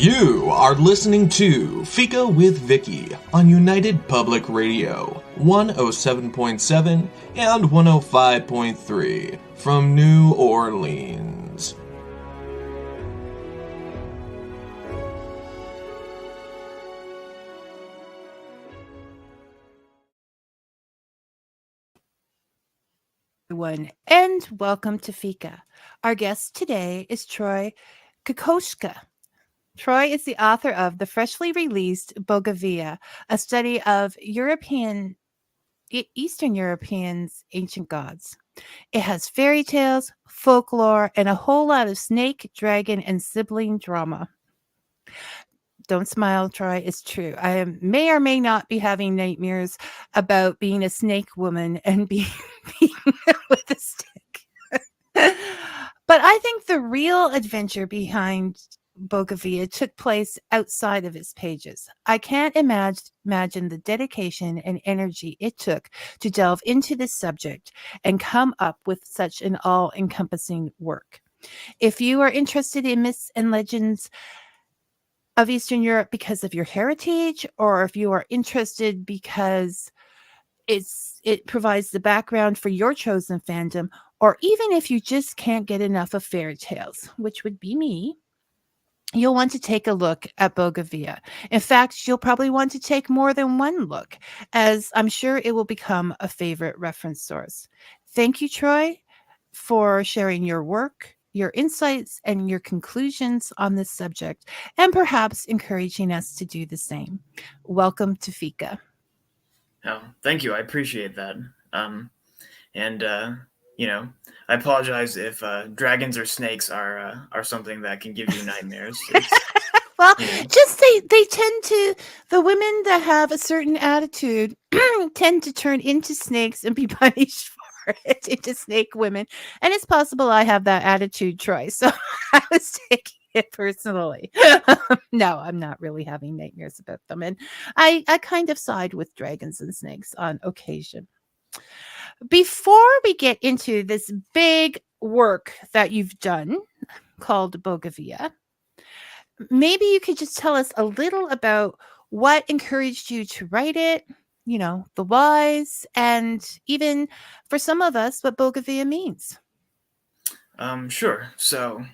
You are listening to Fika with Vicky on United Public Radio, 107.7 and 105.3 from New Orleans. Everyone, and welcome to Fika. Our guest today is Tory Kokoska. Tory is the author of the freshly released Bogowie, a study of Eastern Europeans' ancient gods. It has fairy tales, folklore, and a whole lot of snake, dragon, and sibling drama. Don't smile, Troy. It's true. I may or may not be having nightmares about being a snake woman and being with a stick. But I think the real adventure behind Bogowie took place outside of its pages. I can't imagine the dedication and energy it took to delve into this subject and come up with such an all-encompassing work. If you are interested in myths and legends of Eastern Europe because of your heritage, or if you are interested because it provides the background for your chosen fandom, or even if you just can't get enough of fairy tales, which would be me, you'll want to take a look at Bogowie. In fact, you'll probably want to take more than one look, as I'm sure it will become a favorite reference source. Thank you, Troy, for sharing your work, your insights, and your conclusions on this subject, and perhaps encouraging us to do the same. Welcome to Fika. Oh, thank you. I appreciate that. I apologize if dragons or snakes are something that can give you nightmares. Well, just they tend to, the women that have a certain attitude tend to turn into snakes and be punished for it, into snake women. And it's possible I have that attitude, Troy. So I was taking it personally. No, I'm not really having nightmares about them. And I kind of side with dragons and snakes on occasion. Before we get into this big work that you've done called Bogowie, maybe you could just tell us a little about what encouraged you to write it, the whys, and even for some of us, what Bogowie means. Sure. So,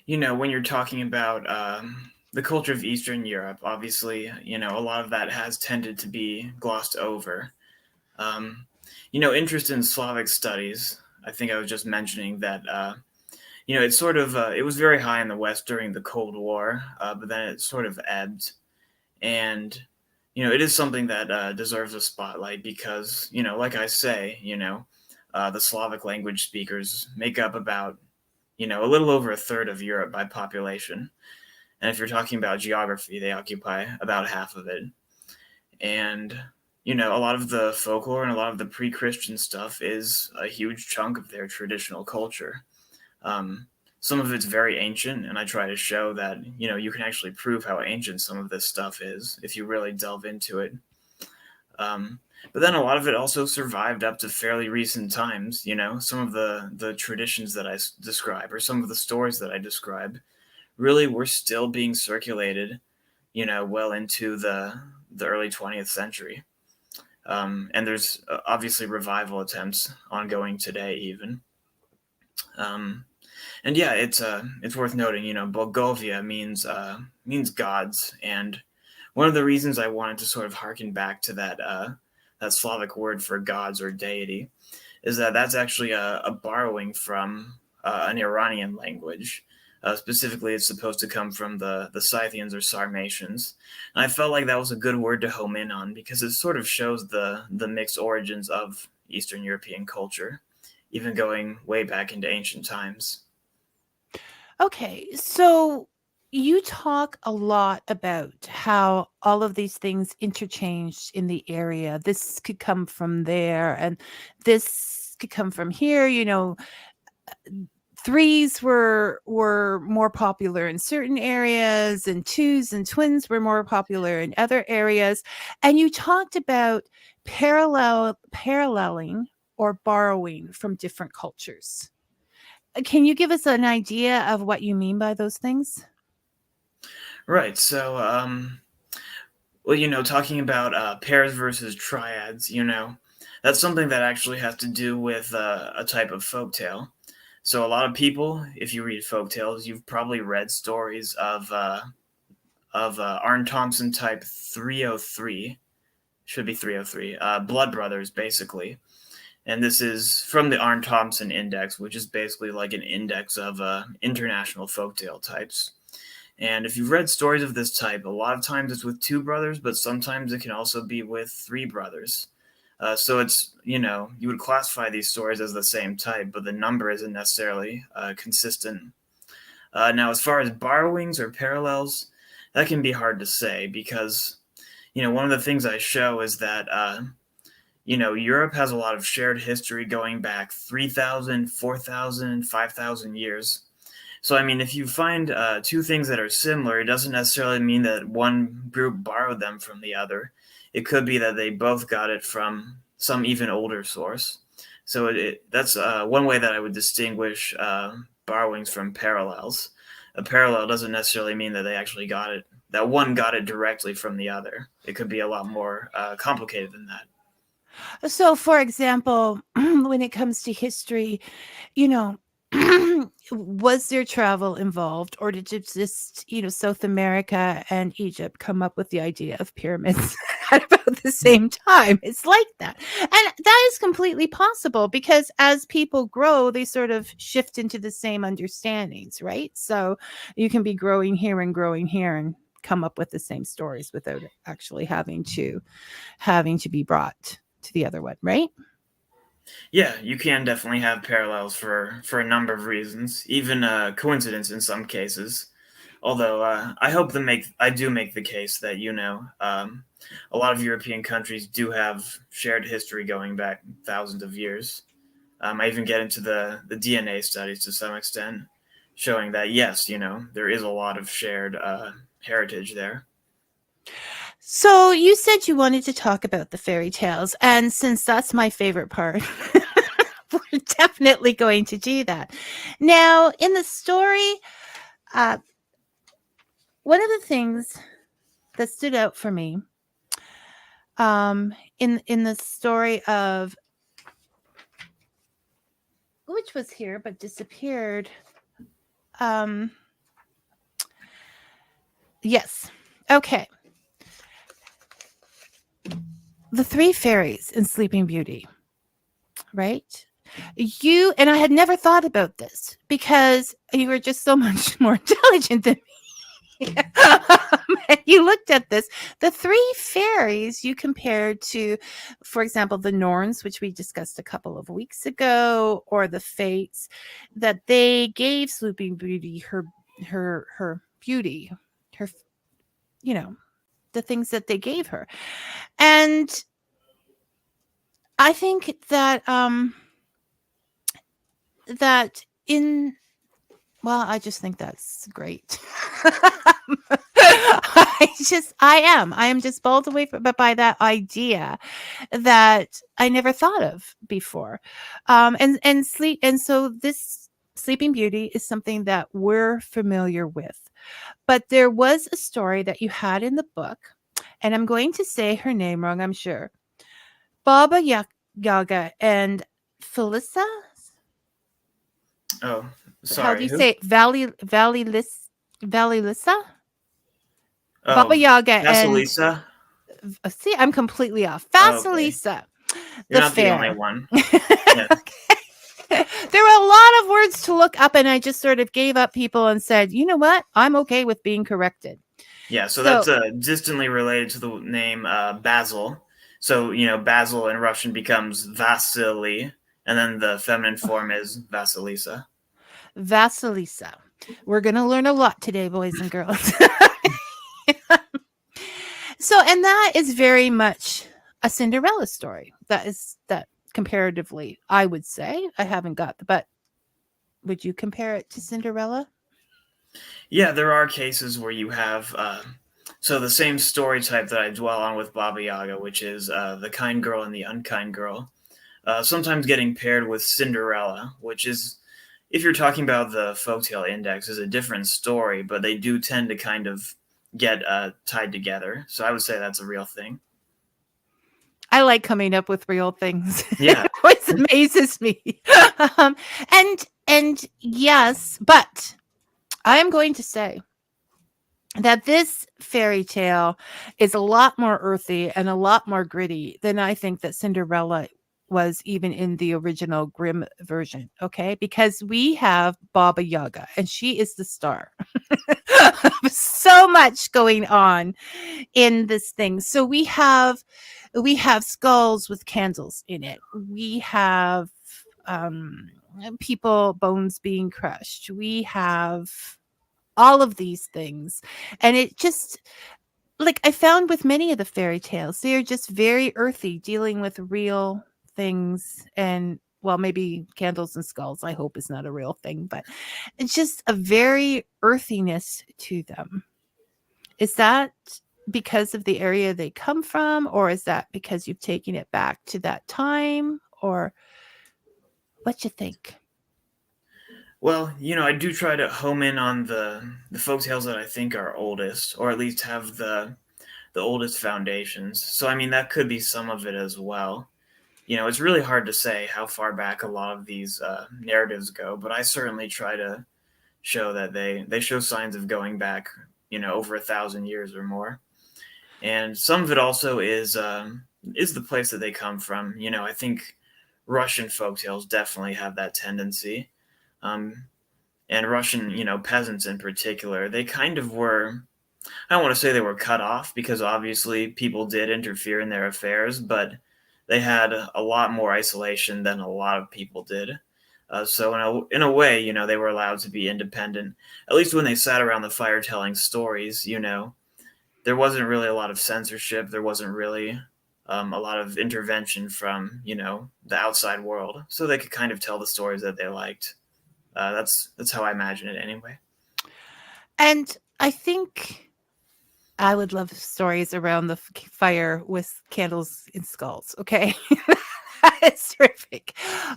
when you're talking about the culture of Eastern Europe, obviously, a lot of that has tended to be glossed over. Interest in Slavic studies, I think I was just mentioning that, it's sort of, it was very high in the West during the Cold War, but then it sort of ebbed. And, it is something that deserves a spotlight because, like I say, the Slavic language speakers make up about, a little over a third of Europe by population. And if you're talking about geography, they occupy about half of it. And, a lot of the folklore and a lot of the pre-Christian stuff is a huge chunk of their traditional culture. Some of it's very ancient, and I try to show that, you can actually prove how ancient some of this stuff is if you really delve into it. But then a lot of it also survived up to fairly recent times. Some of the traditions that I describe, or some of the stories that I describe, really were still being circulated, well into the early 20th century. And there's obviously revival attempts ongoing today, even. And yeah, it's worth noting, Bogowie means gods, and one of the reasons I wanted to sort of harken back to that Slavic word for gods or deity is that that's actually a borrowing from an Iranian language. Specifically, it's supposed to come from the Scythians or Sarmatians. And I felt like that was a good word to home in on because it sort of shows the mixed origins of Eastern European culture, even going way back into ancient times. Okay, so you talk a lot about how all of these things interchanged in the area. This could come from there, and this could come from here. Threes were more popular in certain areas, and twos and twins were more popular in other areas. And you talked about paralleling or borrowing from different cultures. Can you give us an idea of what you mean by those things? Right. So, well, talking about pairs versus triads, that's something that actually has to do with a type of folktale. So, a lot of people, if you read folktales, you've probably read stories of Arn Thompson type 303. Should be 303. Blood Brothers, basically. And this is from the Arn Thompson Index, which is basically like an index of international folktale types. And if you've read stories of this type, a lot of times it's with two brothers, but sometimes it can also be with three brothers. So it's, you would classify these stories as the same type, but the number isn't necessarily consistent. Now, as far as borrowings or parallels, that can be hard to say because, one of the things I show is that, Europe has a lot of shared history going back 3,000, 4,000, 5,000 years. So, I mean, if you find two things that are similar, it doesn't necessarily mean that one group borrowed them from the other. It could be that they both got it from some even older source. So that's one way that I would distinguish borrowings from parallels. A parallel doesn't necessarily mean that they actually got it, that one got it directly from the other. It could be a lot more complicated than that. So, for example, when it comes to history, you know, was there travel involved, or did it just, South America and Egypt come up with the idea of pyramids at about the same time? It's like that. And that is completely possible because as people grow, they sort of shift into the same understandings, right? So you can be growing here and come up with the same stories without it actually having to be brought to the other one, right? Yeah, you can definitely have parallels for a number of reasons, even coincidence in some cases. Although I do make the case that a lot of European countries do have shared history going back thousands of years. I even get into the DNA studies to some extent, showing that yes, there is a lot of shared heritage there. So you said you wanted to talk about the fairy tales, and since that's my favorite part, we're definitely going to do that. Now, in the story, one of the things that stood out for me, in the story of which was here but disappeared. Yes. Okay. The three fairies in Sleeping Beauty, right? You and I had never thought about this because you were just so much more intelligent than me. You looked at this. The three fairies you compared to, for example, the Norns, which we discussed a couple of weeks ago, or the Fates, that they gave Sleeping Beauty her beauty, her, the things that they gave her. And I think that I just think that's great. I am just bowled away by that idea that I never thought of before. So this Sleeping Beauty is something that we're familiar with. But there was a story that you had in the book, and I'm going to say her name wrong, I'm sure. Baba Yaga and Felissa? Oh, sorry. How do you say it? Valilissa? Oh, Baba Yaga Vasilisa? and see, I'm completely off. Okay. Vasilisa. You're not the only one. Yeah. Okay. There were a lot of words to look up, and I just sort of gave up people and said, you know what? I'm okay with being corrected. Yeah, so that's distantly related to the name Basil. So, Basil in Russian becomes Vasily, and then the feminine form is Vasilisa. Vasilisa. We're going to learn a lot today, boys and girls. So, and that is very much a Cinderella story. That comparatively, I would say. I haven't got but would you compare it to Cinderella? Yeah, there are cases where you have so the same story type that I dwell on with Baba Yaga, which is the kind girl and the unkind girl, sometimes getting paired with Cinderella, which is, if you're talking about the folktale index, is a different story, but they do tend to kind of get tied together. So I would say that's a real thing. I like coming up with real things. Yeah. It always amazes me. um, and yes, but I am going to say that this fairy tale is a lot more earthy and a lot more gritty than I think that Cinderella was even in the original Grimm version, okay? Because we have Baba Yaga and she is the star. So much going on in this thing. So we have skulls with candles in it. We have people bones being crushed. We have all of these things. And it just, like I found with many of the fairy tales, they are just very earthy, dealing with real things. And well, maybe candles and skulls, I hope, is not a real thing, but it's just a very earthiness to them. Is that because of the area they come from, or is that because you've taken it back to that time, or what you think? Well, I do try to home in on the folk tales that I think are oldest, or at least have the oldest foundations. So I mean that could be some of it as well. It's really hard to say how far back a lot of these narratives go, but I certainly try to show that they show signs of going back, over 1,000 years or more. And some of it also is the place that they come from. I think Russian folktales definitely have that tendency. And Russian, peasants in particular, they kind of were, I don't want to say they were cut off, because obviously people did interfere in their affairs, but they had a lot more isolation than a lot of people did. So in a way, they were allowed to be independent, at least when they sat around the fire telling stories. There wasn't really a lot of censorship. There wasn't really a lot of intervention from, the outside world. So they could kind of tell the stories that they liked. That's how I imagine it anyway. And I think I would love stories around the fire with candles and skulls. Okay. It's terrific.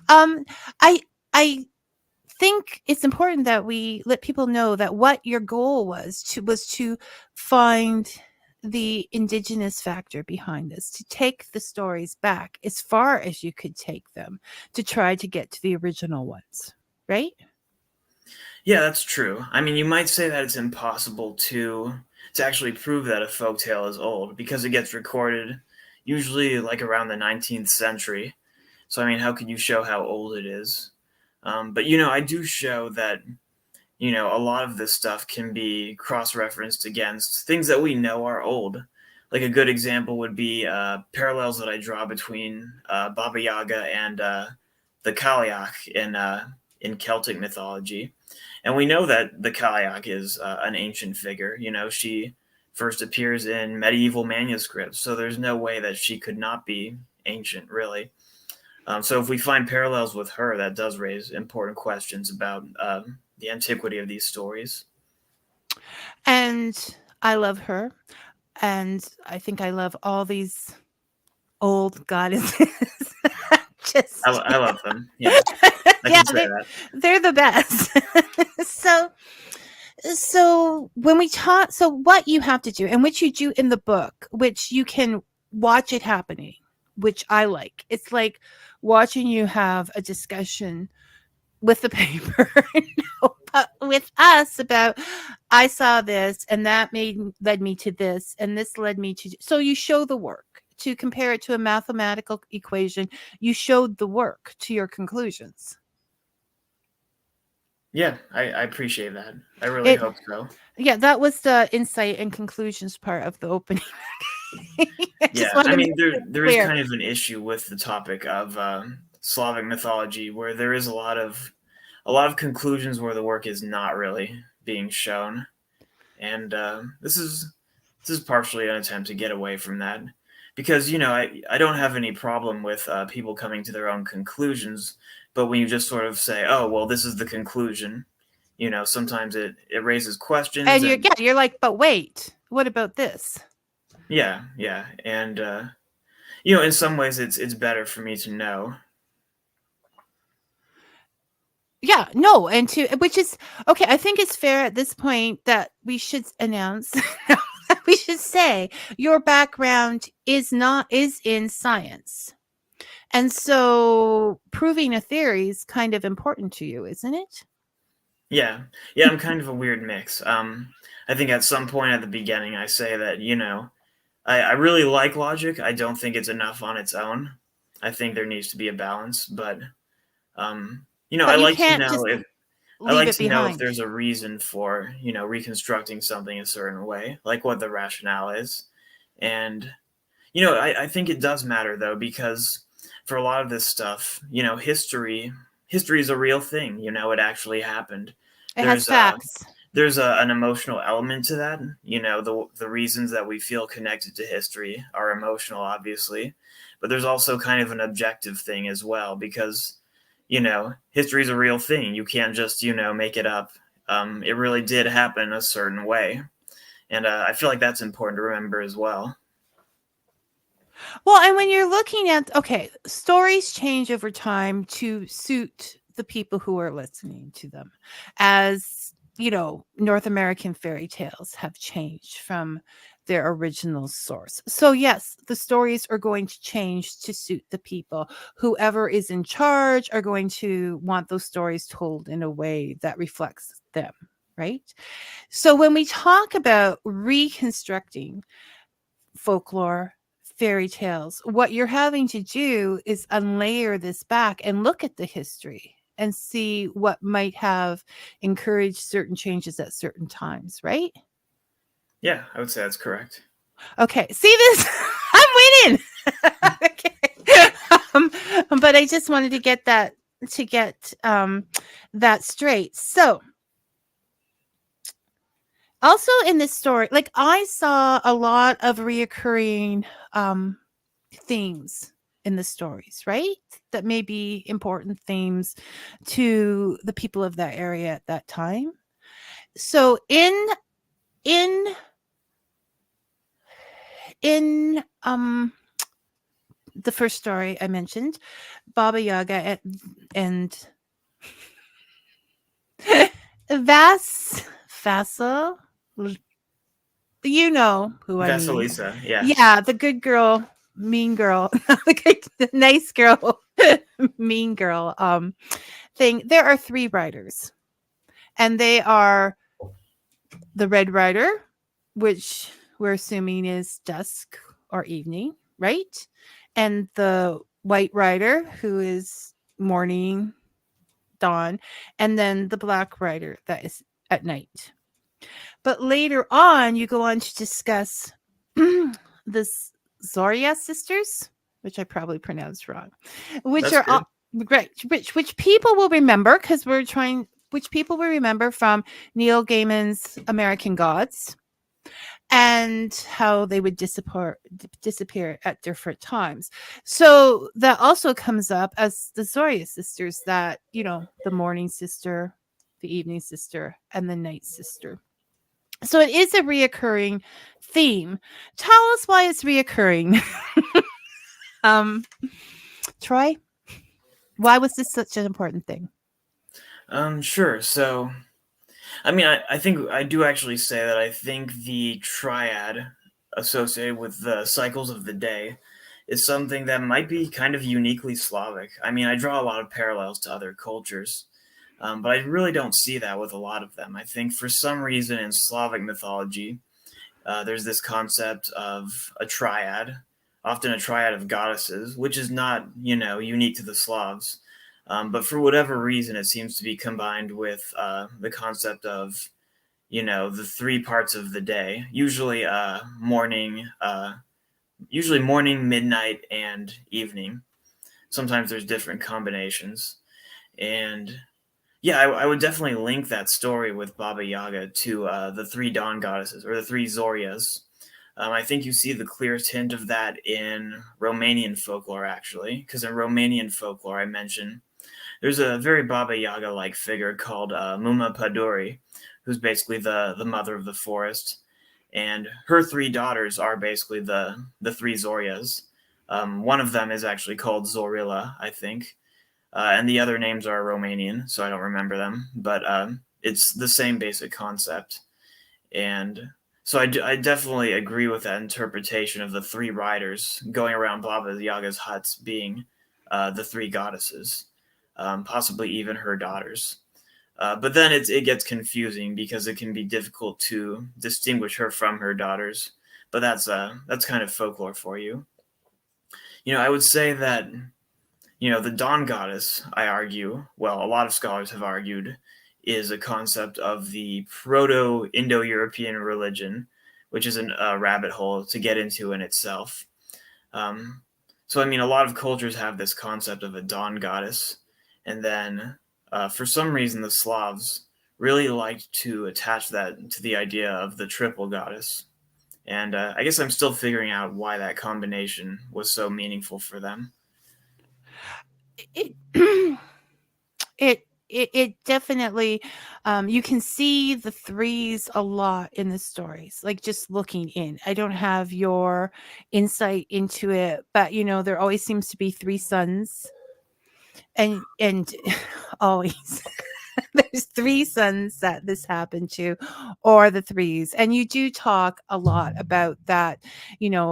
I think it's important that we let people know that what your goal was to find the indigenous factor behind this, to take the stories back as far as you could take them, to try to get to the original ones, right? Yeah, that's true. I mean, you might say that it's impossible to actually prove that a folktale is old, because it gets recorded usually like around the 19th century. So I mean, how could you show how old it is? But I do show that a lot of this stuff can be cross-referenced against things that we know are old. Like a good example would be parallels that I draw between Baba Yaga and the Kaliak in Celtic mythology. And we know that the Kaliak is an ancient figure. She first appears in medieval manuscripts, so there's no way that she could not be ancient, really. So if we find parallels with her, that does raise important questions about the antiquity of these stories. And I love her. And I think I love all these old goddesses. Just I love them. Yeah, I yeah, can say that. they're the best. So when we talk, so what you have to do, and which you do in the book, which you can watch it happening, which I like. It's like watching you have a discussion with the paper, but with us about, I saw this and that led me to this, and this led me to. So you show the work. To compare it to a mathematical equation, you showed the work to your conclusions. Yeah, I appreciate that. I really hope so. Yeah, that was the insight and conclusions part of the opening. Yeah, I mean, there is kind of an issue with the topic of Slavic mythology, where there is a lot of conclusions where the work is not really being shown, and this is partially an attempt to get away from that, because I don't have any problem with people coming to their own conclusions, but when you just sort of say, oh well, this is the conclusion, sometimes it raises questions, and you're like, but wait, what about this? Yeah, and in some ways it's better for me to know. Yeah, no, and to which is okay. I think it's fair at this point that we should announce, we should say your background is in science, and so proving a theory is kind of important to you, isn't it? Yeah, I'm kind of a weird mix. I think at some point at the beginning, I say that I really like logic. I don't think it's enough on its own. I think there needs to be a balance, but I But you like to can't know just if leave it behind. there's a reason for reconstructing something a certain way, like what the rationale is, and I think it does matter though, because for a lot of this stuff, history is a real thing. It actually happened. It has There's facts. an emotional element to that. The reasons that we feel connected to history are emotional, obviously, but there's also kind of an objective thing as well, because history is a real thing. You can't just make it up. It really did happen a certain way, and I feel like that's important to remember as well. Well, and when you're looking at, okay, stories change over time to suit the people who are listening to them. As, North American fairy tales have changed from their original source. So, yes, the stories are going to change to suit the people. Whoever is in charge are going to want those stories told in a way that reflects them, right? So, when we talk about reconstructing folklore, fairy tales, what you're having to do is unlayer this back and look at the history and see what might have encouraged certain changes at certain times, right? Yeah, I would say that's correct. Okay, see this? I'm winning. Okay. But I just wanted to get that that straight. So, also in this story, like I saw a lot of reoccurring themes in the stories, right? That may be important themes to the people of that area at that time. So in in the first story I mentioned, Baba Yaga and Vassal, you know who I mean. Vasilisa, yeah. Yeah, the good girl, mean girl, the nice girl, mean girl thing. There are 3 riders, and they are the Red Rider, which we're assuming is dusk or evening, right? And the White Rider, who is morning, dawn, and then the Black Rider, that is at night. But later on, you go on to discuss the Zoria sisters, which I probably pronounced wrong, which That's are good. right, which people will remember because which people will remember from Neil Gaiman's American Gods, and how they would disappear at different times. So that also comes up as the Zoria sisters, that the morning sister, the evening sister, and the night sister. So it is a reoccurring theme. Tell us why it's reoccurring. um, Troy, why was this such an important thing? Sure. So, I mean, I think I do actually say that I think the triad associated with the cycles of the day is something that might be kind of uniquely Slavic. I mean, I draw a lot of parallels to other cultures, but I really don't see that with a lot of them. I think for some reason in Slavic mythology, there's this concept of a triad, often a triad of goddesses, which is not, unique to the Slavs. But for whatever reason, it seems to be combined with the concept of, the 3 parts of the day, usually morning, midnight, and evening. Sometimes there's different combinations. And yeah, I would definitely link that story with Baba Yaga to the 3 dawn goddesses, or the 3 Zorias. I think you see the clearest hint of that in Romanian folklore, actually, because in Romanian folklore, I mentioned there's a very Baba Yaga-like figure called Muma Paduri, who's basically the mother of the forest, and her 3 daughters are basically the 3 Zorias. One of them is actually called Zorilla, I think. and the other names are Romanian, so I don't remember them. But it's the same basic concept, and so I definitely agree with that interpretation of the three riders going around Baba Yaga's huts being the three goddesses, possibly even her daughters. But then it gets confusing because it can be difficult to distinguish her from her daughters. But that's kind of folklore for you. I would say that the dawn goddess, I argue, well, a lot of scholars have argued, is a concept of the Proto-Indo-European religion, which is a rabbit hole to get into in itself. So, a lot of cultures have this concept of a dawn goddess, and then for some reason the Slavs really liked to attach that to the idea of the triple goddess. And I guess I'm still figuring out why that combination was so meaningful for them. It it definitely, you can see the threes a lot in the stories, like just looking in. I don't have your insight into it, but there always seems to be three sons, and always there's three sons that this happened to, or the threes. And you do talk a lot about that,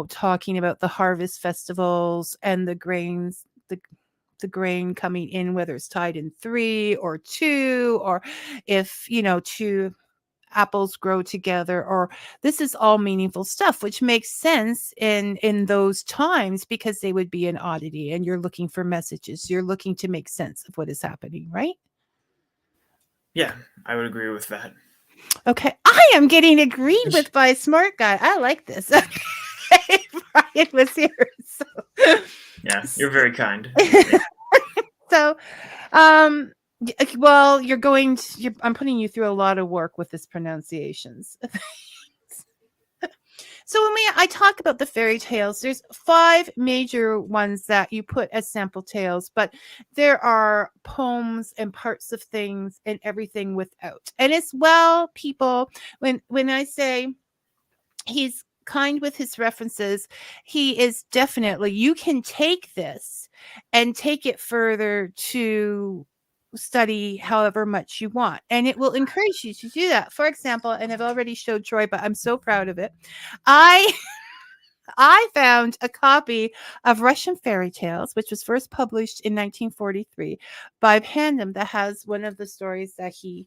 talking about the harvest festivals and the grains, the grain coming in, whether it's tied in 3 or 2, or if two apples grow together, or this is all meaningful stuff, which makes sense in those times, because they would be an oddity and you're looking for messages, you're looking to make sense of what is happening, right? Yeah, I would agree with that. Okay, I am getting agreed with by a smart guy. I like this. Okay, Brian was here, so yeah, you're very kind. So, well, I'm putting you through a lot of work with this pronunciations. So when I talk about the fairy tales, there's 5 major ones that you put as sample tales, but there are poems and parts of things and everything without. And as well, people, when I say he's kind with his references, he is definitely, you can take this and take it further to study however much you want, and it will encourage you to do that. For example, and I've already showed Troy, but I'm so proud of it, I found a copy of Russian Fairy Tales, which was first published in 1943 by Pandem, that has one of the stories that he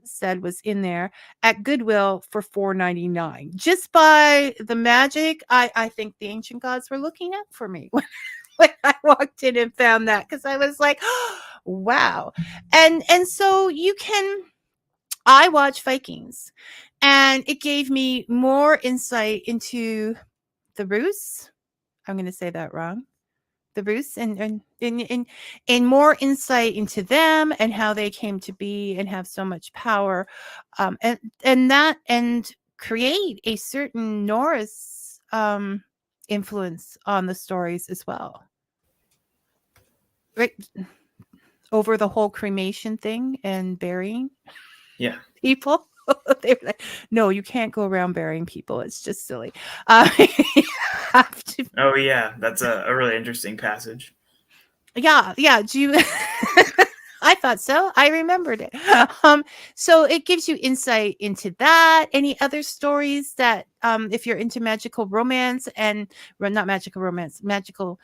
said was in there at Goodwill for $4.99. Just by the magic, I think the ancient gods were looking out for me when I walked in and found that, because I was like, oh, wow. And so I watch Vikings, and it gave me more insight into the Rus. I'm going to say that wrong. The Rus, and more insight into them and how they came to be and have so much power, and create a certain Norse influence on the stories as well. Right, over the whole cremation thing and burying people. They were like, no, you can't go around burying people. It's just silly. You have to. Oh yeah, that's a really interesting passage. Yeah. Do you? I thought so. I remembered it. So it gives you insight into that. Any other stories that, if you're into magical romance and not magical romance, magical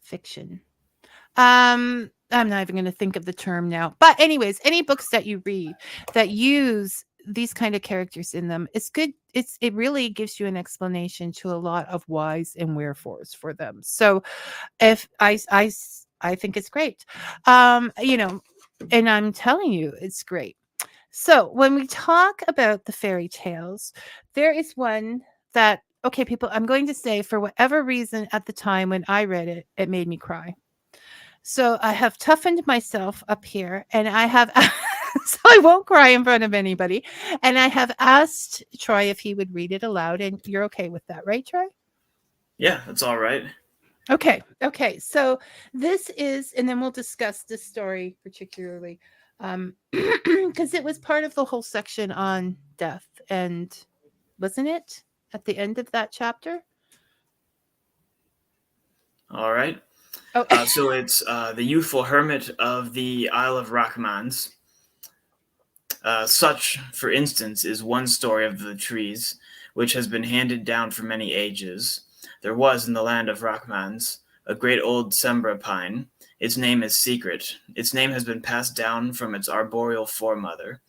fiction. I'm not even going to think of the term now. But anyways, any books that you read that use these kind of characters in them, it's good. It really gives you an explanation to a lot of whys and wherefores for them. So if I think it's great. And I'm telling you, it's great. So when we talk about the fairy tales, there is one that, okay, people, I'm going to say, for whatever reason at the time when I read it, it made me cry. So I have toughened myself up here, and I have, so I won't cry in front of anybody. And I have asked Troy if he would read it aloud, and you're okay with that, right, Troy? Yeah, that's all right. Okay. So this is, and then we'll discuss this story particularly, because it was part of the whole section on death, and wasn't it at the end of that chapter? All right. Oh, So it's the youthful hermit of the Isle of Rachmans. Such, for instance, is one story of the trees, which has been handed down for many ages. There was in the land of Rachmans a great old Sembra pine. Its name is secret. Its name has been passed down from its arboreal foremother.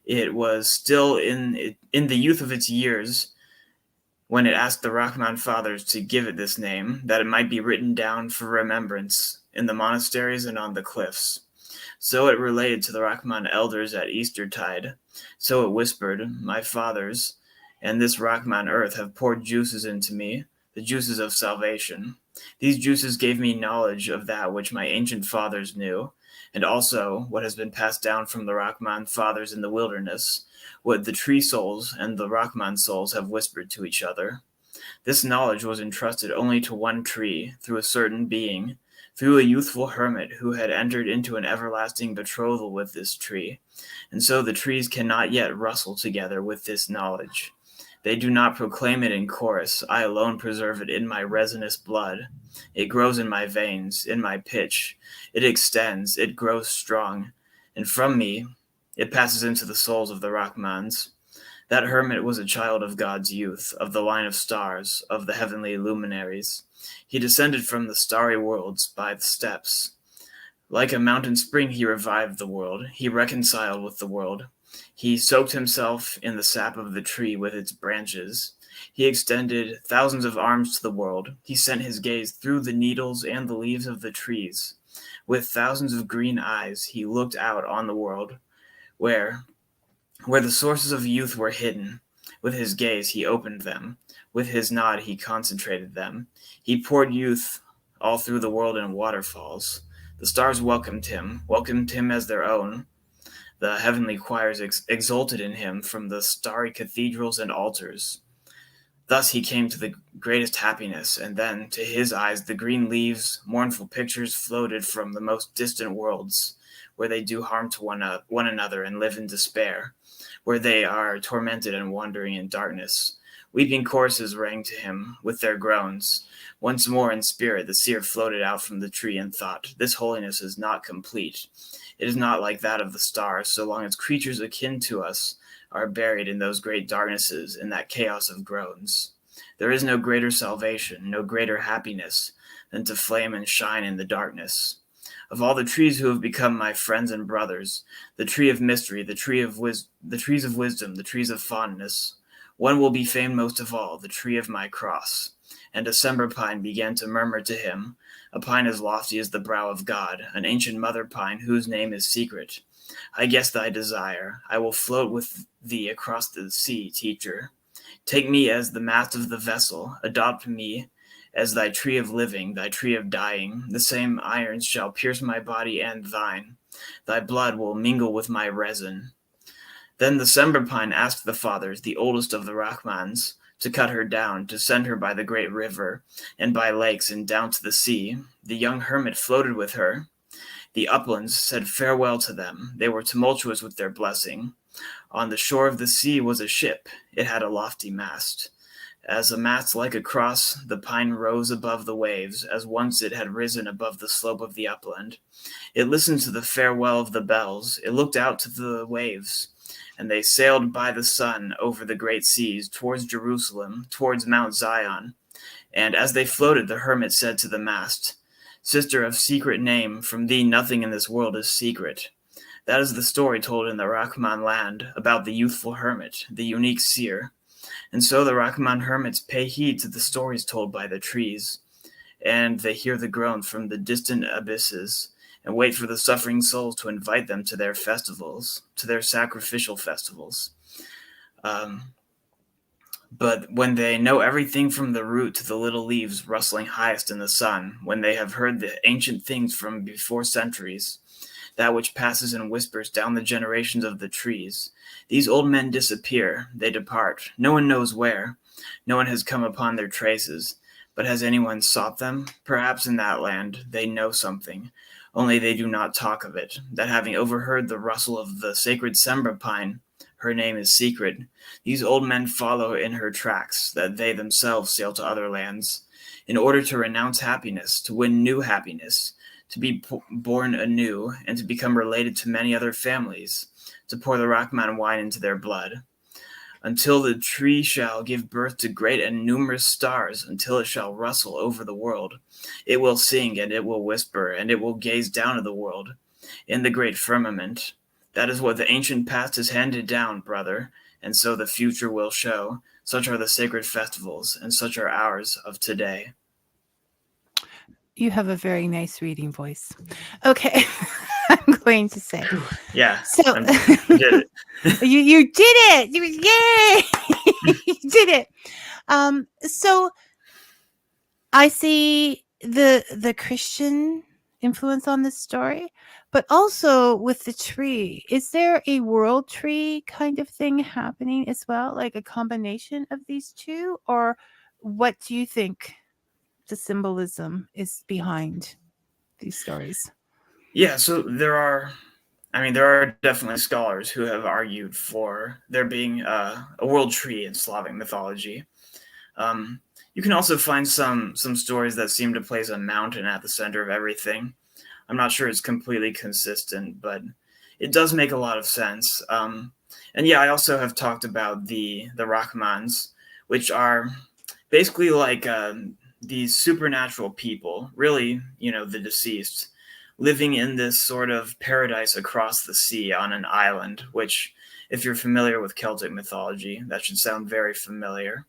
It was still in the youth of its years when it asked the Rachman fathers to give it this name, that it might be written down for remembrance in the monasteries and on the cliffs. So it related to the Rachman elders at Eastertide. So it whispered, my fathers and this Rachman earth have poured juices into me, the juices of salvation. These juices gave me knowledge of that which my ancient fathers knew, and also what has been passed down from the Rachman fathers in the wilderness, what the tree souls and the Rachman souls have whispered to each other. This knowledge was entrusted only to one tree, through a certain being, through a youthful hermit who had entered into an everlasting betrothal with this tree. And so the trees cannot yet rustle together with this knowledge. They do not proclaim it in chorus. I alone preserve it in my resinous blood. It grows in my veins, in my pitch. It extends, it grows strong. And from me, it passes into the souls of the Rachmans. That hermit was a child of God's youth, of the line of stars, of the heavenly luminaries. He descended from the starry worlds by the steps. Like a mountain spring, he revived the world. He reconciled with the world. He soaked himself in the sap of the tree with its branches. He extended thousands of arms to the world. He sent his gaze through the needles and the leaves of the trees. With thousands of green eyes, he looked out on the world, where the sources of youth were hidden. With his gaze, he opened them. With his nod, he concentrated them. He poured youth all through the world in waterfalls. The stars welcomed him as their own. The heavenly choirs exulted in him from the starry cathedrals and altars. Thus he came to the greatest happiness, and then, to his eyes, the green leaves, mournful pictures floated from the most distant worlds, where they do harm to one another and live in despair, where they are tormented and wandering in darkness. Weeping choruses rang to him with their groans. Once more in spirit the seer floated out from the tree and thought, this holiness is not complete. It is not like that of the stars, so long as creatures akin to us are buried in those great darknesses, in that chaos of groans. There is no greater salvation, no greater happiness, than to flame and shine in the darkness. Of all the trees who have become my friends and brothers, the tree of mystery, the trees of wisdom, the trees of fondness, one will be famed most of all, the tree of my cross. And a December pine began to murmur to him, a pine as lofty as the brow of God, an ancient mother pine whose name is secret. I guess thy desire. I will float with thee across the sea, teacher. Take me as the mast of the vessel. Adopt me as thy tree of living, thy tree of dying. The same irons shall pierce my body and thine. Thy blood will mingle with my resin. Then the December pine asked the fathers, the oldest of the Rachmans, to cut her down, to send her by the great river, and by lakes, and down to the sea. The young hermit floated with her. The uplands said farewell to them. They were tumultuous with their blessing. On the shore of the sea was a ship. It had a lofty mast. As a mast like a cross, the pine rose above the waves, as once it had risen above the slope of the upland. It listened to the farewell of the bells. It looked out to the waves, and they sailed by the sun over the great seas, towards Jerusalem, towards Mount Zion. And as they floated, the hermit said to the mast, Sister of secret name, from thee nothing in this world is secret. That is the story told in the Rachman land about the youthful hermit, the unique seer. And so the Rachman hermits pay heed to the stories told by the trees, and they hear the groans from the distant abysses, and wait for the suffering souls to invite them to their festivals, to their sacrificial festivals. But when they know everything from the root to the little leaves rustling highest in the sun, when they have heard the ancient things from before centuries, that which passes in whispers down the generations of the trees, these old men disappear, they depart. No one knows where. No one has come upon their traces. But has anyone sought them? Perhaps in that land they know something, only they do not talk of it, that having overheard the rustle of the sacred Sembra pine, her name is secret, these old men follow in her tracks, that they themselves sail to other lands. in order to renounce happiness, to win new happiness, to be born anew, and to become related to many other families, to pour the Rahman wine into their blood. Until the tree shall give birth to great and numerous stars, until it shall rustle over the world. It will sing, and it will whisper, and it will gaze down at the world in the great firmament. That is what the ancient past has handed down, brother, and so the future will show. Such are the sacred festivals, and such are ours of today. You have a very nice reading voice. Okay, I'm going to say. Yeah, so I did it. you did it. Yay! You did it. So I see the Christian influence on this story, but also with the tree. Is there a world tree kind of thing happening as well, like a combination of these two, or what do you think the symbolism is behind these stories? Yeah, so there are definitely scholars who have argued for there being a world tree in Slavic mythology. You can also find some stories that seem to place a mountain at the center of everything. I'm not sure it's completely consistent, but it does make a lot of sense. And yeah, I also have talked about the Rahmans, which are basically like these supernatural people, really, the deceased, living in this sort of paradise across the sea on an island, which, if you're familiar with Celtic mythology, that should sound very familiar.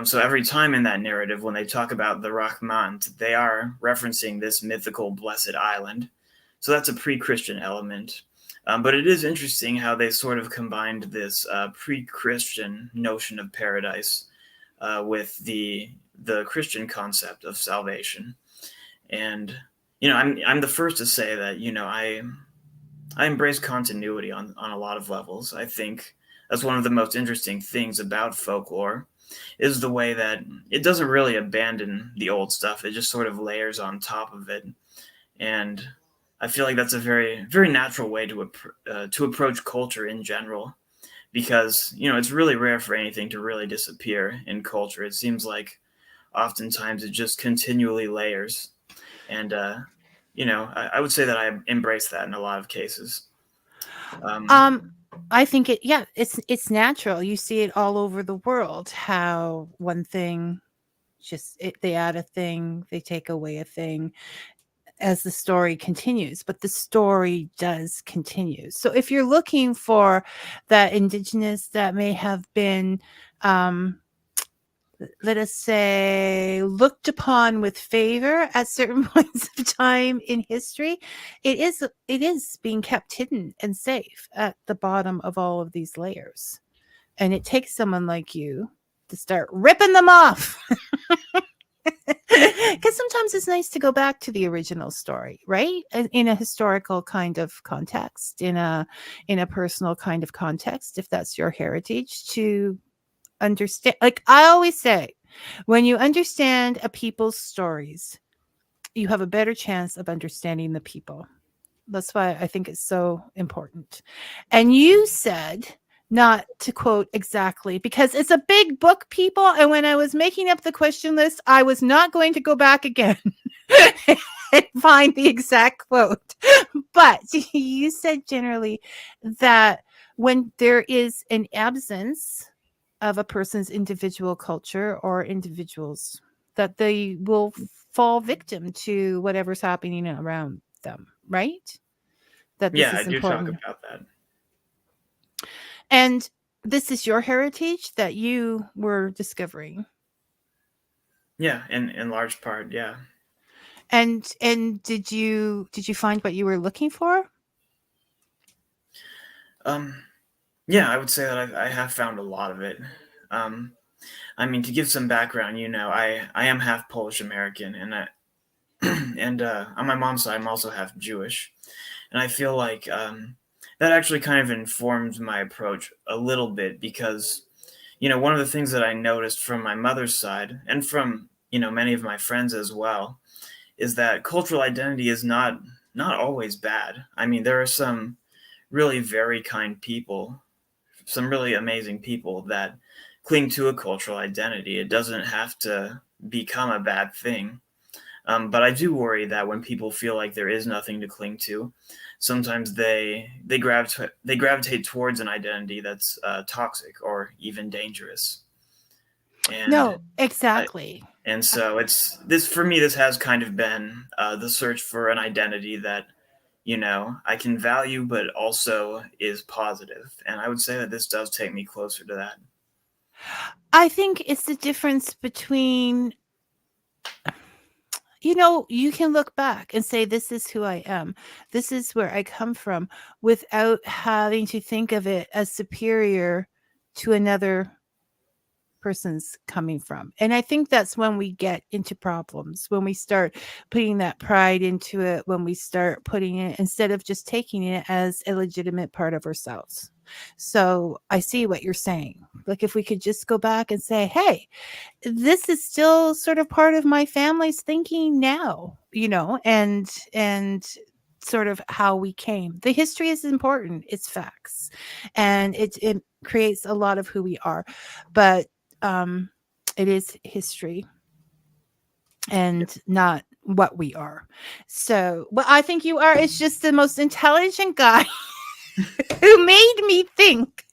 So every time in that narrative, when they talk about the Rahmans, they are referencing this mythical blessed island. So that's a pre-Christian element. But it is interesting how they sort of combined this pre-Christian notion of paradise with the Christian concept of salvation. And I'm the first to say that I embrace continuity on a lot of levels. I think that's one of the most interesting things about folklore, is the way that it doesn't really abandon the old stuff. It just sort of layers on top of it. And I feel like that's a very, very natural way to approach culture in general, because, it's really rare for anything to really disappear in culture. It seems like oftentimes it just continually layers. And, I would say that I embrace that in a lot of cases. I think it's natural. You see it all over the world, how one thing they add a thing, they take away a thing as the story continues, but the story does continue. So if you're looking for that indigenous that may have been let us say, looked upon with favor at certain points of time in history, it is being kept hidden and safe at the bottom of all of these layers. And it takes someone like you to start ripping them off. Because sometimes it's nice to go back to the original story, right? In a historical kind of context, in a personal kind of context, if that's your heritage, to understand. Like I always say, when you understand a people's stories, you have a better chance of understanding the people. That's why I think it's so important. And you said, not to quote exactly, because it's a big book, people, and when I was making up the question list, I was not going to go back again and find the exact quote. But you said generally that when there is an absence of a person's individual culture or individuals, that they will fall victim to whatever's happening around them, right? That this Yeah, is I do important. talk about that. And this is your heritage that you were discovering. Yeah, in large part, yeah. And did you find what you were looking for? Yeah, I would say that I have found a lot of it. To give some background, I am half Polish American, and and on my mom's side, I'm also half Jewish, and I feel like that actually kind of informed my approach a little bit, because one of the things that I noticed from my mother's side, and from many of my friends as well, is that cultural identity is not always bad. There are some really very kind people, some really amazing people that cling to a cultural identity. It doesn't have to become a bad thing. But I do worry that when people feel like there is nothing to cling to, sometimes they gravitate towards an identity that's toxic or even dangerous. And No, exactly. and so it's this for me. This has kind of been the search for an identity that I can value, but also is positive. And I would say that this does take me closer to that. I think it's the difference between, you can look back and say, this is who I am. This is where I come from, without having to think of it as superior to another person's coming from. And I think that's when we get into problems, when we start putting that pride into it, when we start putting it, instead of just taking it as a legitimate part of ourselves. So I see what you're saying. Like, if we could just go back and say, hey, this is still sort of part of my family's thinking now, and sort of how we came. The history is important. It's facts. And it creates a lot of who we are. But it is history and not what we are. So what I think you are is just the most intelligent guy who made me think.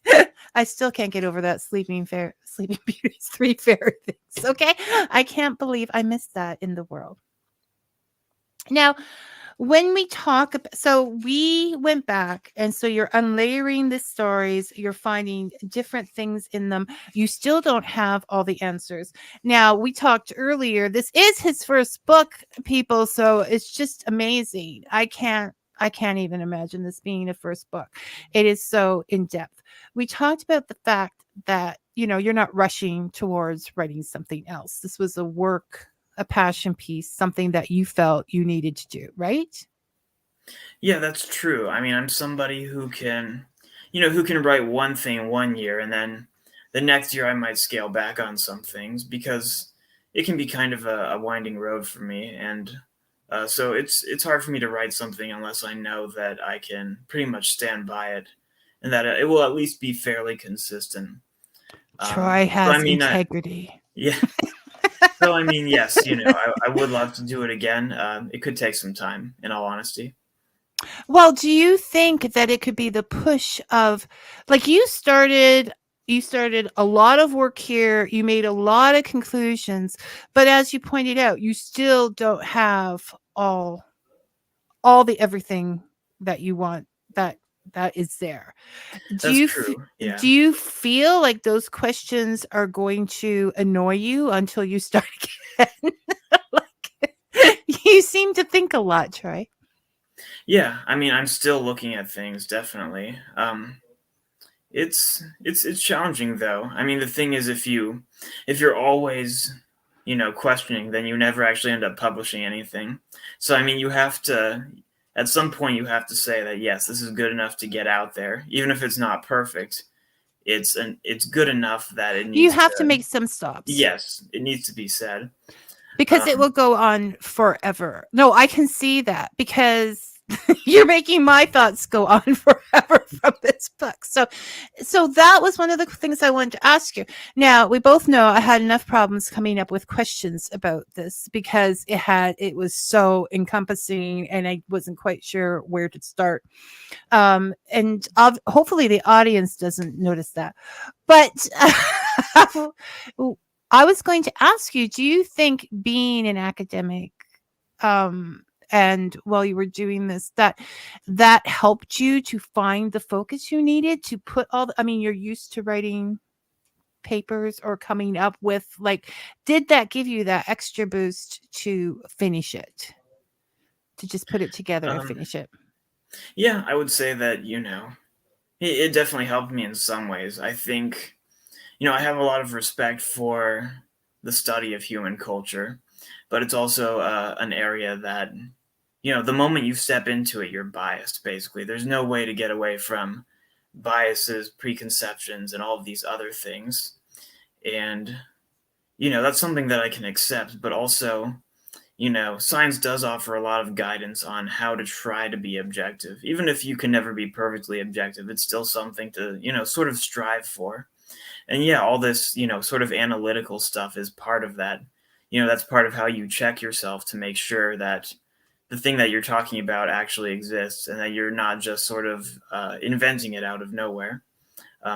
I still can't get over that Sleeping Beauty's 3 fairy things. Okay. I can't believe I missed that in the world. Now, when we talk about, so we went back, and so you're unlayering the stories, you're finding different things in them. You still don't have all the answers. Now, we talked earlier, this is his first book, people, so it's just amazing. I can't even imagine this being a first book. It is so in depth. We talked about the fact that, you're not rushing towards writing something else. This was a passion piece, something that you felt you needed to do, right? Yeah, that's true. I mean, I'm somebody who can write one thing one year, and then the next year I might scale back on some things, because it can be kind of a winding road for me. And so it's hard for me to write something unless I know that I can pretty much stand by it, and that it will at least be fairly consistent. Troy has integrity. Yeah. So, I mean, yes, I would love to do it again. It could take some time, in all honesty. Well, do you think that it could be the push of, like, you started a lot of work here, you made a lot of conclusions, but as you pointed out, you still don't have all the everything that you want that is there. That's true. Yeah. Do you feel like those questions are going to annoy you until you start again? Like, you seem to think a lot, Troy. Yeah, I mean, I'm still looking at things, definitely. It's challenging, though. I mean, the thing is, if you're always questioning, then you never actually end up publishing anything. So, I mean, you have to, at some point, you have to say that, yes, this is good enough to get out there, even if it's not perfect. It's good enough that it needs. You have to make some stops. Yes, it needs to be said, because it will go on forever. No, I can see that, because you're making my thoughts go on forever from this book. So that was one of the things I wanted to ask you. Now, we both know I had enough problems coming up with questions about this, because it was so encompassing, and I wasn't quite sure where to start. And hopefully the audience doesn't notice that. But I was going to ask you, do you think being an academic, and while you were doing this, that helped you to find the focus you needed to put you're used to writing papers or coming up with, like, did that give you that extra boost to finish it, to just put it together and finish it? Yeah, I would say that, it definitely helped me in some ways. I think, I have a lot of respect for the study of human culture, but it's also an area that, the moment you step into it, you're biased, basically. There's no way to get away from biases, preconceptions, and all of these other things. And, that's something that I can accept, but also, science does offer a lot of guidance on how to try to be objective. Even if you can never be perfectly objective, it's still something to, sort of strive for. And yeah, all this, sort of analytical stuff is part of that, that's part of how you check yourself to make sure that the thing that you're talking about actually exists and that you're not just sort of inventing it out of nowhere.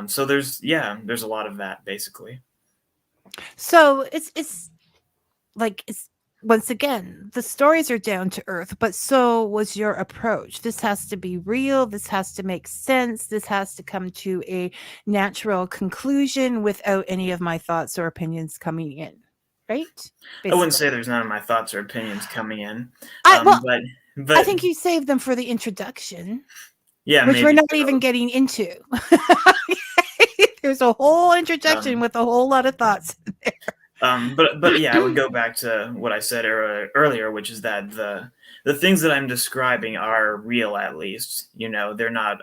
So there's a lot of that basically. So it's like, it's once again, the stories are down to earth, but so was your approach. This has to be real. This has to make sense. This has to come to a natural conclusion without any of my thoughts or opinions coming in. Right? Basically. I wouldn't say there's none of my thoughts or opinions coming in. But I think you saved them for the introduction. Yeah, which we're not even getting into. There's a whole introduction with a whole lot of thoughts in there. But yeah, I would go back to what I said earlier, which is that the things that I'm describing are real, at least. They're not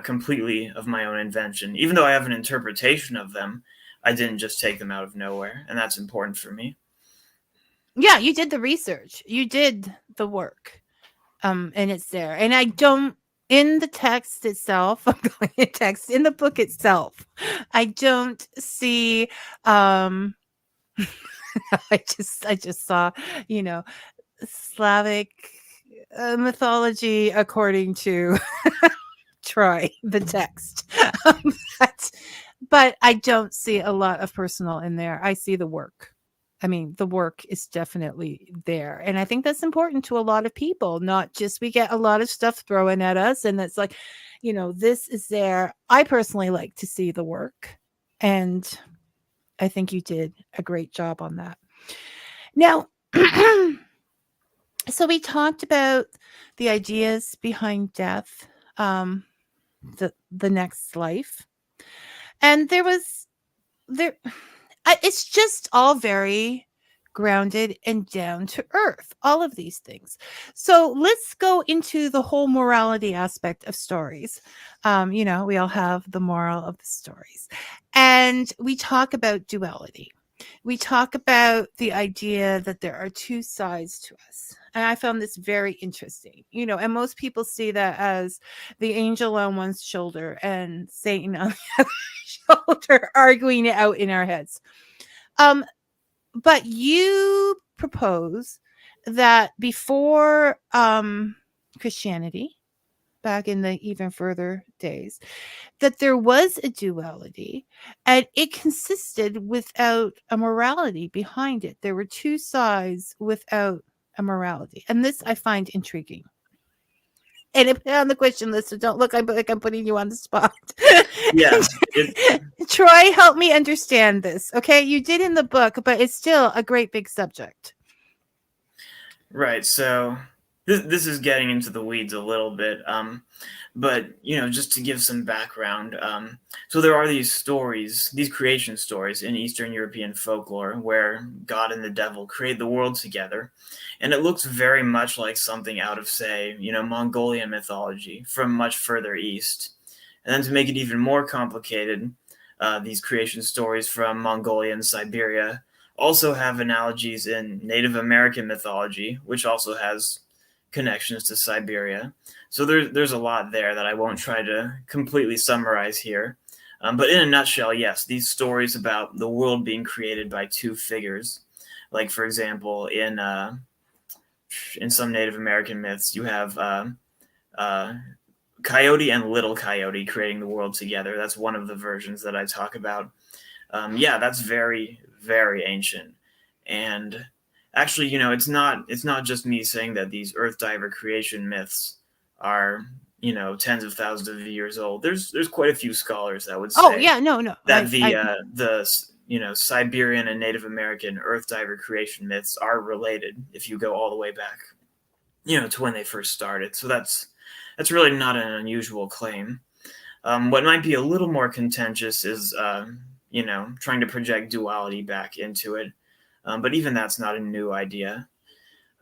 completely of my own invention. Even though I have an interpretation of them, I didn't just take them out of nowhere, and that's important for me. Yeah, you did the research. You did the work. And it's there. And I don't, in the text itself, in the book itself, I don't see I just saw, Slavic mythology according to Troy, the text. But I don't see a lot of personal in there. I see the work. I mean, the work is definitely there. And I think that's important to a lot of people, not just, we get a lot of stuff thrown at us and it's like, this is there. I personally like to see the work. And I think you did a great job on that. Now, so we talked about the ideas behind death, the next life. And it's just all very grounded and down to earth, all of these things. So let's go into the whole morality aspect of stories. We all have the moral of the stories. And we talk about duality. We talk about the idea that there are two sides to us. And I found this very interesting, and most people see that as the angel on one shoulder and Satan on the other shoulder, arguing it out in our heads. But you propose that before Christianity, back in the even further days, that there was a duality and it consisted without a morality behind it. There were two sides without a morality. And this I find intriguing. And it put on the question list, so don't look like I'm putting you on the spot. Yeah. Troy, help me understand this. Okay, you did in the book, but it's still a great big subject. Right. So this is getting into the weeds a little bit. But just to give some background, so there are these stories, these creation stories in Eastern European folklore where God and the devil create the world together. And it looks very much like something out of, say, Mongolian mythology from much further east. And then to make it even more complicated, these creation stories from Mongolia and Siberia also have analogies in Native American mythology, which also has connections to Siberia. So there's a lot there that I won't try to completely summarize here. But in a nutshell, yes, these stories about the world being created by two figures, like, for example, in some Native American myths, you have Coyote and Little Coyote creating the world together. That's one of the versions that I talk about. That's very, very ancient. And actually, it's not just me saying that these Earth Diver creation myths are, tens of thousands of years old. There's quite a few scholars that would say that the Siberian and Native American Earth Diver creation myths are related if you go all the way back, to when they first started. So that's really not an unusual claim. What might be a little more contentious is, trying to project duality back into it. But even that's not a new idea.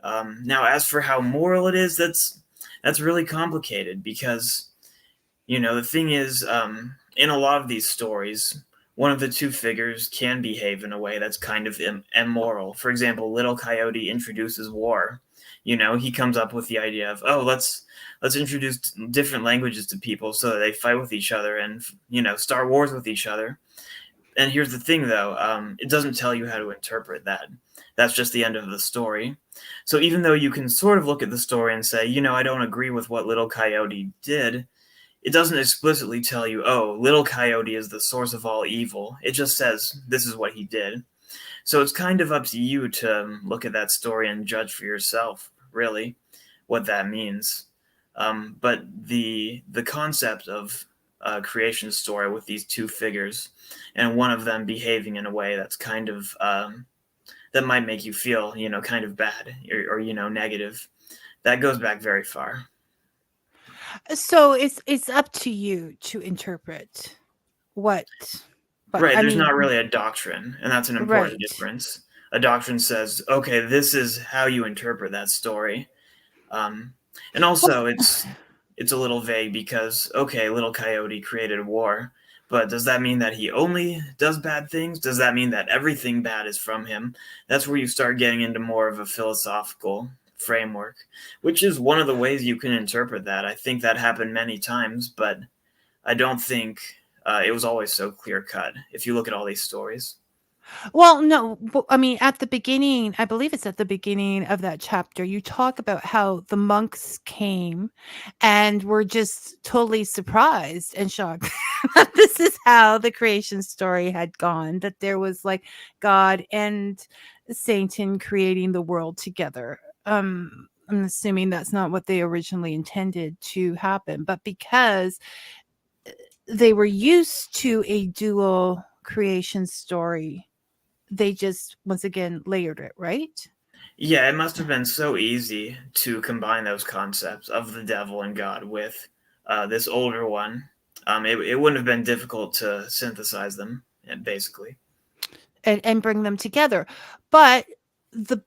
Now, as for how moral it is, that's really complicated because, the thing is, in a lot of these stories, one of the two figures can behave in a way that's kind of immoral. For example, Little Coyote introduces war. He comes up with the idea of, let's introduce different languages to people so that they fight with each other and, start wars with each other. And here's the thing, though. It doesn't tell you how to interpret that. That's just the end of the story. So even though you can sort of look at the story and say, I don't agree with what Little Coyote did, it doesn't explicitly tell you, oh, Little Coyote is the source of all evil. It just says, this is what he did. So it's kind of up to you to look at that story and judge for yourself, really, what that means. But the concept of a creation story with these two figures, and one of them behaving in a way that's kind of that might make you feel, kind of bad or negative, that goes back very far. So it's up to you to interpret what. But, right. There's not really a doctrine, and that's an important Right. difference. A doctrine says, okay, this is how you interpret that story. And also, it's a little vague because, okay, Little Coyote created a war, but does that mean that he only does bad things? Does that mean that everything bad is from him? That's where you start getting into more of a philosophical framework, which is one of the ways you can interpret that. I think that happened many times, but I don't think it was always so clear-cut if you look at all these stories. Well, no, I mean, at the beginning, I believe it's at the beginning of that chapter, you talk about how the monks came and were just totally surprised and shocked that this is how the creation story had gone, that there was like God and Satan creating the world together. I'm assuming that's not what they originally intended to happen, but because they were used to a dual creation story, they just once again layered it, right? Yeah, it must have been so easy to combine those concepts of the devil and God with this older one. It wouldn't have been difficult to synthesize them, basically. And bring them together. But the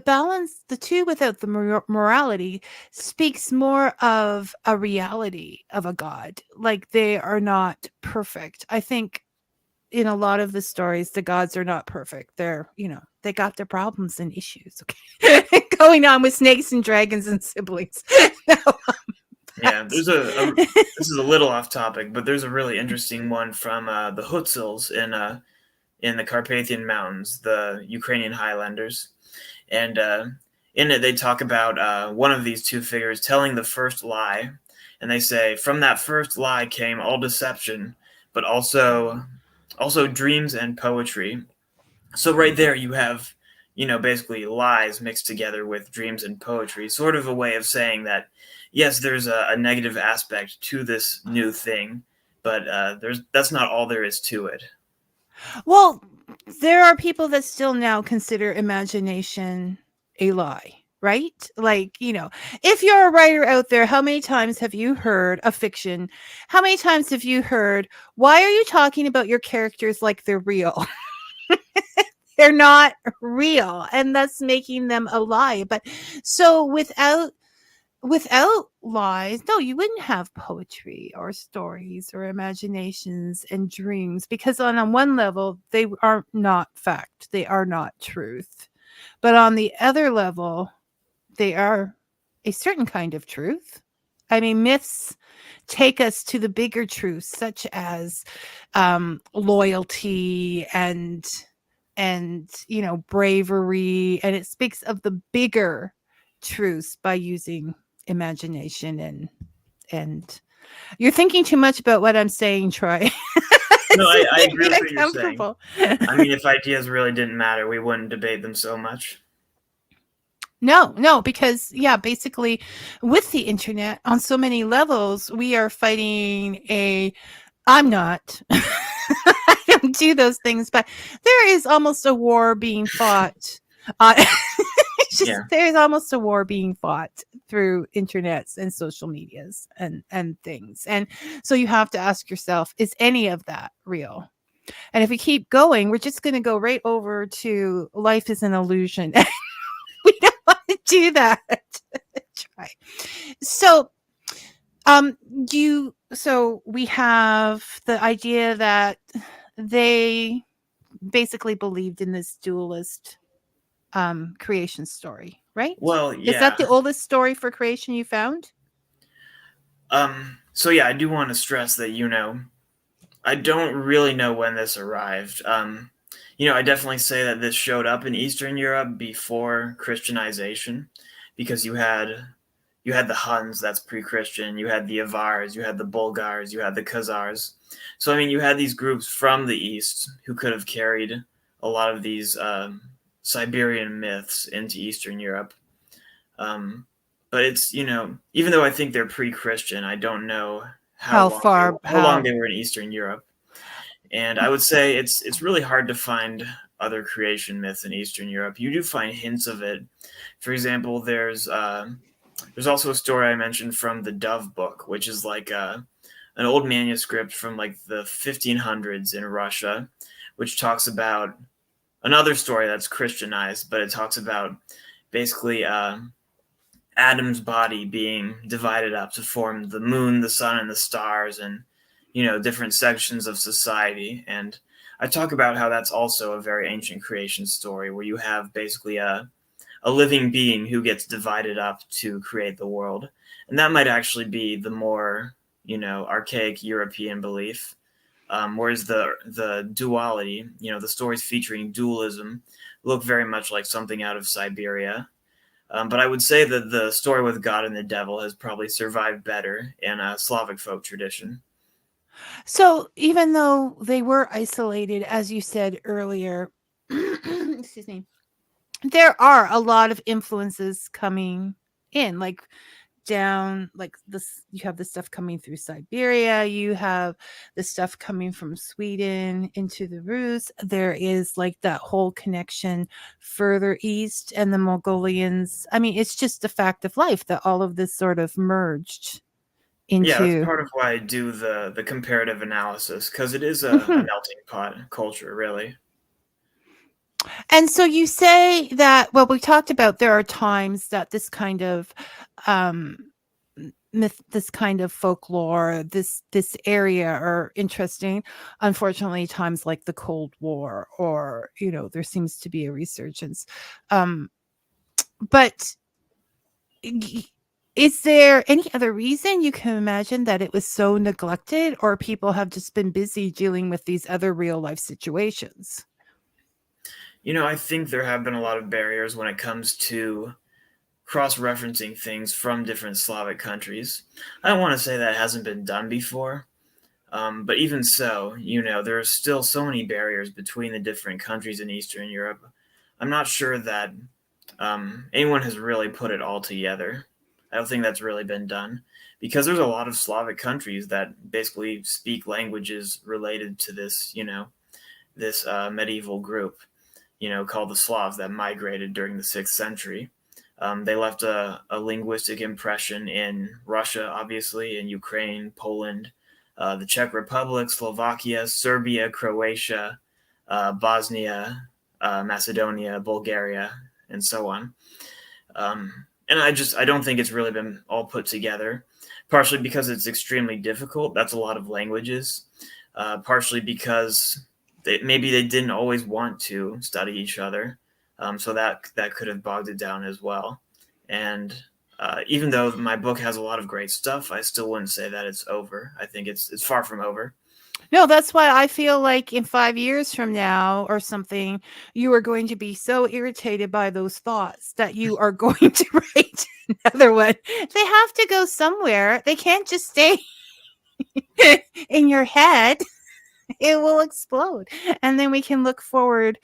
balance, the two without the morality, speaks more of a reality of a God. Like they are not perfect. I think in a lot of the stories, the gods are not perfect. They're, they got their problems and issues. Okay, going on with snakes and dragons and siblings. Yeah, this is a little off topic, but there's a really interesting one from the Hutzels in the Carpathian Mountains, the Ukrainian Highlanders, and in it they talk about one of these two figures telling the first lie, and they say from that first lie came all deception, but also dreams and poetry. So right there you have, basically lies mixed together with dreams and poetry, sort of a way of saying that, yes, there's a negative aspect to this new thing, but that's not all there is to it. Well, there are people that still now consider imagination a lie, right? Like, if you're a writer out there, how many times have you heard a fiction? How many times have you heard, why are you talking about your characters like they're real? They're not real, and that's making them a lie. But so without lies, no, you wouldn't have poetry or stories or imaginations and dreams, because on one level they are not fact, they are not truth, but on the other level they are a certain kind of truth. I mean, myths take us to the bigger truths, such as loyalty and bravery, and it speaks of the bigger truths by using imagination. And you're thinking too much about what I'm saying, Troy. No, I agree with what you're saying. I mean, if ideas really didn't matter, we wouldn't debate them so much. No, because basically with the internet on so many levels, we are fighting I'm not I don't do those things, but there is almost a war being fought. There's almost a war being fought through internets and social medias and things. And so you have to ask yourself, is any of that real? And if we keep going, we're just going to go right over to life is an illusion. We don't want to do that. Try. So we have the idea that they basically believed in this dualist creation story, right? Well, yeah. Is that the oldest story for creation you found? So yeah, I do want to stress that, I don't really know when this arrived. I definitely say that this showed up in Eastern Europe before Christianization, because you had the Huns, that's pre-Christian. You had the Avars, you had the Bulgars, you had the Khazars. So I mean, you had these groups from the east who could have carried a lot of these Siberian myths into Eastern Europe. Um, but it's even though I think they're pre-Christian, I don't know How far? how long they were in Eastern Europe. And I would say it's really hard to find other creation myths in Eastern Europe. You do find hints of it. For example, there's also a story I mentioned from the Dove book, which is like an old manuscript from like the 1500s in Russia, which talks about another story that's Christianized, but it talks about basically Adam's body being divided up to form the moon, the sun, and the stars, and different sections of society. And I talk about how that's also a very ancient creation story, where you have basically a living being who gets divided up to create the world. And that might actually be the more archaic European belief. Whereas the duality, the stories featuring dualism, look very much like something out of Siberia. But I would say that the story with God and the devil has probably survived better in a Slavic folk tradition. So even though they were isolated, as you said earlier, excuse me, there are a lot of influences coming in, like down like this. You have the stuff coming through Siberia, you have the stuff coming from Sweden into the Rus. There is like that whole connection further east, and the Mongolians. I mean, it's just a fact of life that all of this sort of merged Yeah, that's into. part of why I do the comparative analysis, because it is a Mhm. melting pot culture, really. And so you say that, well, we talked about there are times that this kind of um, myth, this kind of folklore, this area are interesting. Unfortunately, times like the Cold War, or there seems to be a resurgence. Um, but y- is there any other reason you can imagine that it was so neglected, or people have just been busy dealing with these other real life situations? I think there have been a lot of barriers when it comes to cross-referencing things from different Slavic countries. I don't want to say that hasn't been done before, but even so, there are still so many barriers between the different countries in Eastern Europe. I'm not sure that anyone has really put it all together. I don't think that's really been done, because there's a lot of Slavic countries that basically speak languages related to this medieval group, called the Slavs, that migrated during the 6th century. They left a linguistic impression in Russia, obviously, in Ukraine, Poland, the Czech Republic, Slovakia, Serbia, Croatia, Bosnia, Macedonia, Bulgaria, and so on. And I don't think it's really been all put together, partially because it's extremely difficult. That's a lot of languages. Partially because maybe they didn't always want to study each other. So that could have bogged it down as well. And even though my book has a lot of great stuff, I still wouldn't say that it's over. I think it's far from over. No, that's why I feel like in 5 years from now or something, you are going to be so irritated by those thoughts that you are going to write another one. They have to go somewhere. They can't just stay in your head. It will explode. And then we can look forward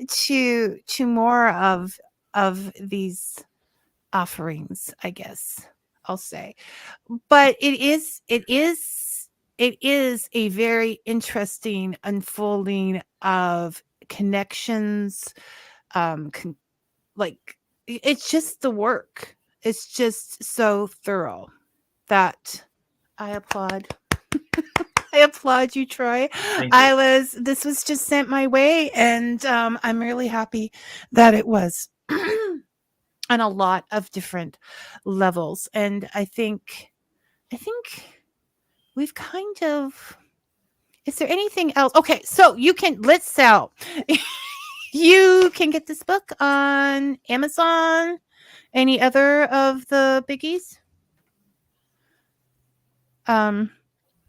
to more of these offerings, I guess I'll say. But it is a very interesting unfolding of connections. Like it's just the work. It's just so thorough that I applaud. I applaud you, Troy. Thank you. This was just sent my way, and I'm really happy that it was on a lot of different levels. And I think we've kind of. Is there anything else? Okay, so let's sell. You can get this book on Amazon. Any other of the biggies?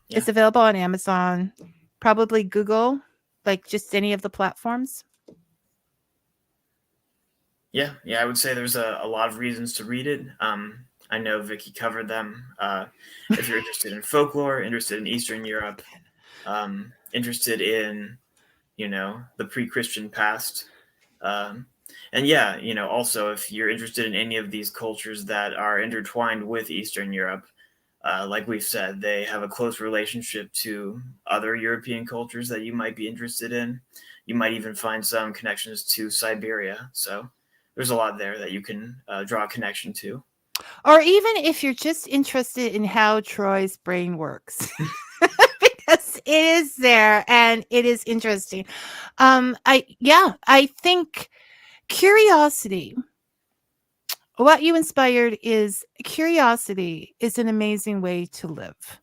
Yeah. It's available on Amazon. Probably Google, like just any of the platforms. Yeah, I would say there's a lot of reasons to read it. I know Vicky covered them. If you're interested in folklore, interested in Eastern Europe, interested in, the pre-Christian past, and yeah, also if you're interested in any of these cultures that are intertwined with Eastern Europe, like we've said, they have a close relationship to other European cultures that you might be interested in. You might even find some connections to Siberia. So there's a lot there that you can draw a connection to. Or even if you're just interested in how Troy's brain works. Because it is there and it is interesting. I think curiosity, what you inspired is curiosity is an amazing way to live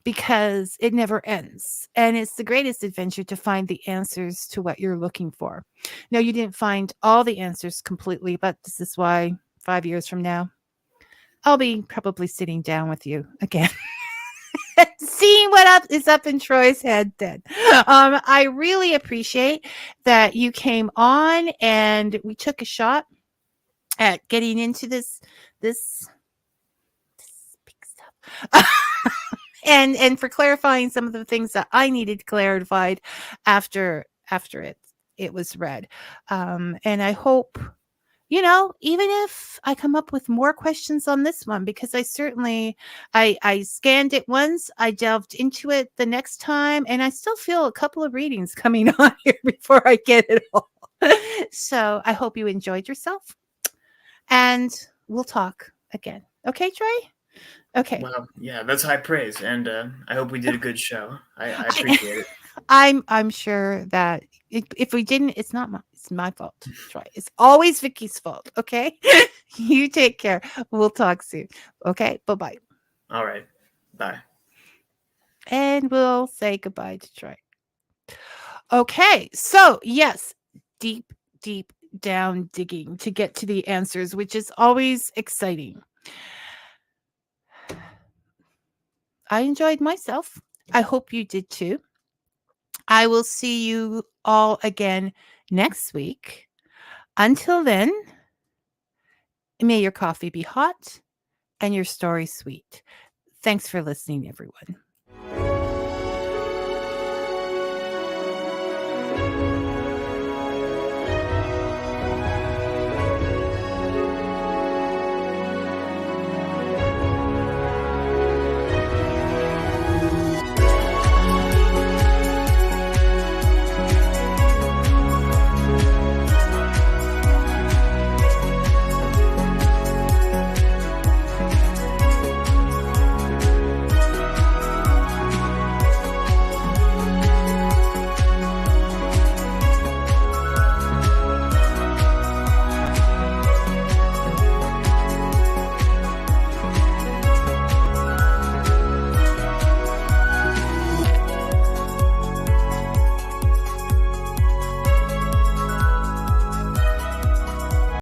because it never ends. And it's the greatest adventure to find the answers to what you're looking for. No, you didn't find all the answers completely, but this is why 5 years from now, I'll be probably sitting down with you again. Seeing what is up in Troy's head then. I really appreciate that you came on and we took a shot at getting into this big stuff. and for clarifying some of the things that I needed clarified after it was read. And I hope, even if I come up with more questions on this one, because I certainly, I scanned it once, I delved into it the next time, and I still feel a couple of readings coming on here before I get it all. So I hope you enjoyed yourself, and we'll talk again. Okay, Troy? Okay. Well, yeah, that's high praise, and I hope we did a good show. I appreciate it. I'm sure that if we didn't, it's my fault. Troy. It's always Vicky's fault. Okay. You take care. We'll talk soon. Okay. Bye-bye. All right. Bye. And we'll say goodbye to Troy. Okay. So yes, deep down digging to get to the answers, which is always exciting. I enjoyed myself. I hope you did too. I will see you all again next week. Until then, may your coffee be hot and your story sweet. Thanks for listening, everyone.